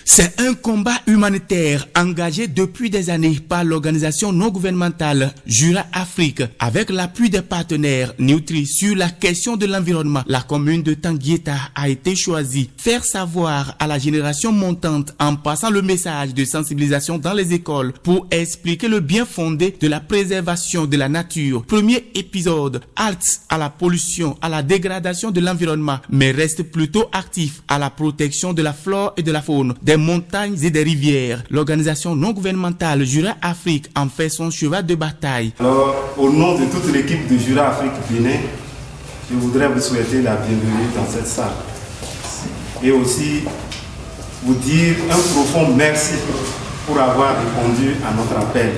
C'est un combat humanitaire engagé depuis des années par l'organisation non gouvernementale Jura Afrique avec l'appui des partenaires Nutri sur la question de l'environnement. La commune de Tanguieta a été choisie. Faire savoir à la génération montante en passant le message de sensibilisation dans les écoles pour expliquer le bien fondé de la préservation de la nature. Premier épisode, halte à la pollution, à la dégradation de l'environnement, mais reste plutôt actif à la protection de la flore et de la faune, des montagnes et des rivières. L'organisation non gouvernementale Jura Afrique en fait son cheval de bataille. Alors, au nom de toute l'équipe de Jura Afrique Bénin, je voudrais vous souhaiter la bienvenue dans cette salle. Et aussi vous dire un profond merci pour avoir répondu à notre appel.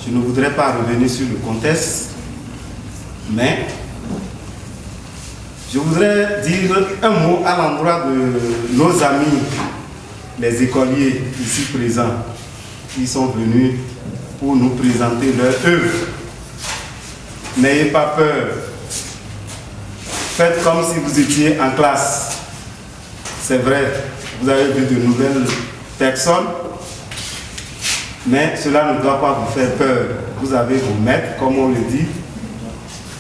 Je ne voudrais pas revenir sur le contexte, mais je voudrais dire un mot à l'endroit de nos amis, les écoliers ici présents, qui sont venus pour nous présenter leur œuvre. N'ayez pas peur. Faites comme si vous étiez en classe. C'est vrai, vous avez vu de nouvelles personnes, mais cela ne doit pas vous faire peur. Vous avez vos maîtres, comme on le dit,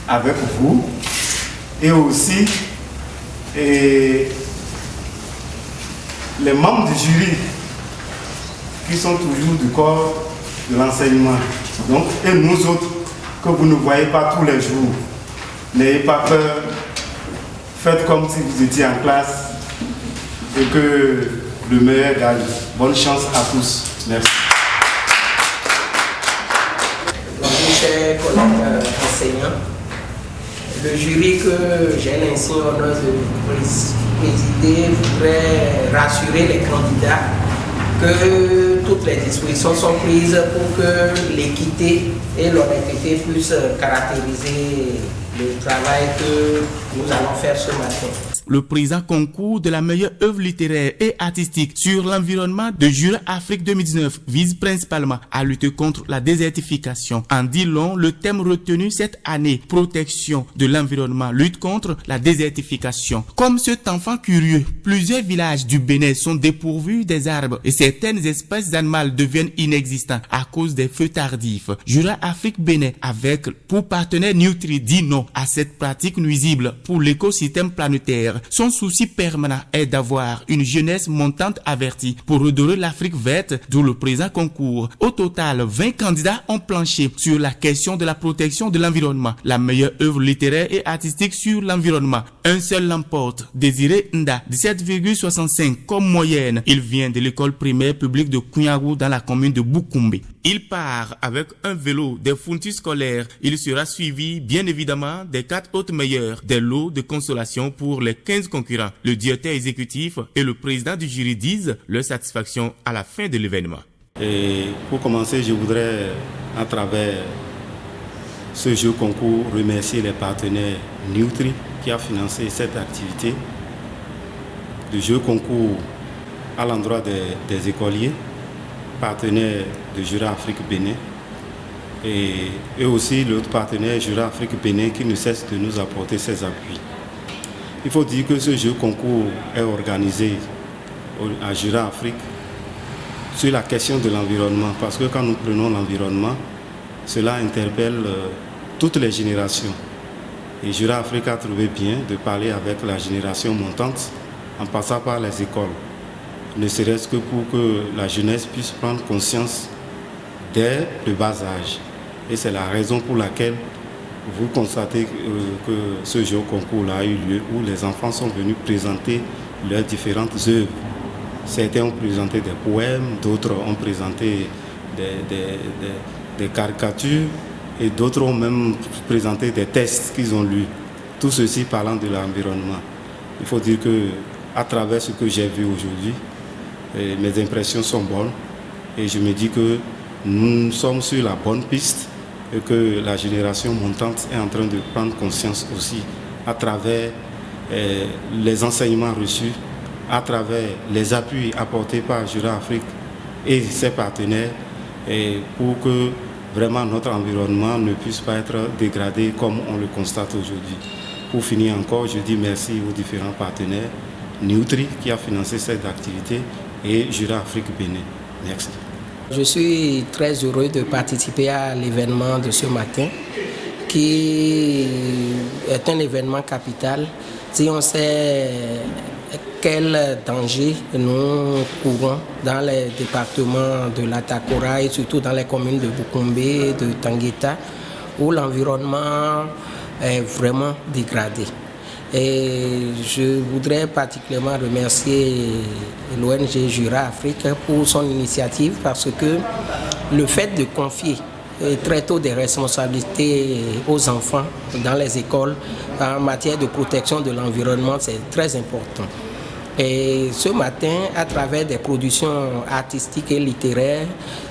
avec vous. Et aussi, les membres du jury qui sont toujours du corps de l'enseignement. Donc, et nous autres, que vous ne voyez pas tous les jours, n'ayez pas peur, faites comme si vous étiez en classe et que le meilleur gagne. Bonne chance à tous. Merci. Chers collègues enseignants, le jury que j'ai l'insigne honneur de présider voudrait rassurer les candidats que toutes les dispositions sont prises pour que l'équité et l'honnêteté puissent caractériser le travail que nous allons faire ce matin. Le présent concours de la meilleure œuvre littéraire et artistique sur l'environnement de Jura Afrique 2019 vise principalement à lutter contre la désertification. En dit long, le thème retenu cette année, protection de l'environnement, lutte contre la désertification. Comme cet enfant curieux, plusieurs villages du Bénin sont dépourvus des arbres et certaines espèces d'animaux deviennent inexistants à cause des feux tardifs. Jura Afrique Bénin, avec pour partenaire Nutri, dit non à cette pratique nuisible pour l'écosystème planétaire. Son souci permanent est d'avoir une jeunesse montante avertie pour redorer l'Afrique verte, d'où le présent concours. Au total, 20 candidats ont planché sur la question de la protection de l'environnement. La meilleure œuvre littéraire et artistique sur l'environnement. Un seul l'emporte. Désiré Nda, 17,65 comme moyenne. Il vient de l'école primaire publique de Kounyaru dans la commune de Boukoumbe. Il part avec un vélo, des fournitures scolaires. Il sera suivi, bien évidemment, des 4 autres meilleurs, des lots de consolation pour les 15 concurrents. Le directeur exécutif et le président du jury disent leur satisfaction à la fin de l'événement. Et pour commencer, je voudrais, à travers ce jeu concours, remercier les partenaires Nutri qui a financé cette activité. Le jeu concours à l'endroit des écoliers, partenaires de Jura Afrique Bénin, et aussi l'autre partenaire Jura Afrique Bénin qui ne cesse de nous apporter ses appuis. Il faut dire que ce jeu concours est organisé à Jura Afrique sur la question de l'environnement, parce que quand nous prenons l'environnement, cela interpelle toutes les générations. Et Jura Afrique a trouvé bien de parler avec la génération montante en passant par les écoles, ne serait-ce que pour que la jeunesse puisse prendre conscience dès le bas âge. Et c'est la raison pour laquelle vous constatez que ce jeu concours-là a eu lieu, où les enfants sont venus présenter leurs différentes œuvres. Certains ont présenté des poèmes, d'autres ont présenté des caricatures et d'autres ont même présenté des textes qu'ils ont lus. Tout ceci parlant de l'environnement. Il faut dire que à travers ce que j'ai vu aujourd'hui, mes impressions sont bonnes et je me dis que nous sommes sur la bonne piste et que la génération montante est en train de prendre conscience aussi à travers les enseignements reçus, à travers les appuis apportés par Jura Afrique et ses partenaires, et pour que vraiment notre environnement ne puisse pas être dégradé comme on le constate aujourd'hui. Pour finir encore, je dis merci aux différents partenaires, Nutri qui a financé cette activité, et Jura Afrique Bénin. Merci. Je suis très heureux de participer à l'événement de ce matin, qui est un événement capital. Si on sait quel danger nous courons dans les départements de l'Atakora et surtout dans les communes de Bukombe et de Tangueta, où l'environnement est vraiment dégradé. Et je voudrais particulièrement remercier l'ONG Jura Afrique pour son initiative, parce que le fait de confier très tôt des responsabilités aux enfants dans les écoles en matière de protection de l'environnement, c'est très important. Et ce matin, à travers des productions artistiques et littéraires,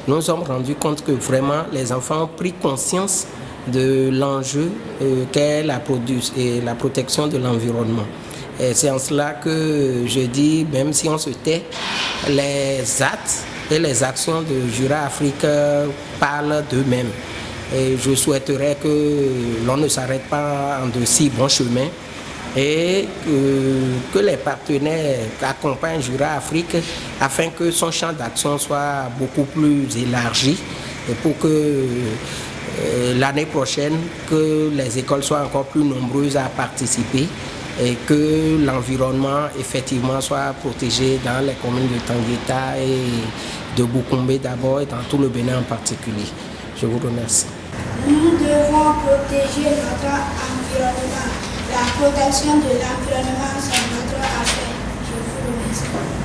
nous nous sommes rendus compte que vraiment les enfants ont pris conscience de l'enjeu qu'est la protection de l'environnement. Et c'est en cela que je dis, même si on se tait, les actes et les actions de Jura Afrique parlent d'eux-mêmes. Et je souhaiterais que l'on ne s'arrête pas en de si bons chemins et que les partenaires accompagnent Jura Afrique afin que son champ d'action soit beaucoup plus élargi et pour que l'année prochaine, que les écoles soient encore plus nombreuses à participer et que l'environnement effectivement soit protégé dans les communes de Tangueta et de Bukombe d'abord et dans tout le Bénin en particulier. Je vous remercie. Nous devons protéger notre environnement. La protection de l'environnement, c'est notre affaire. Je vous remercie.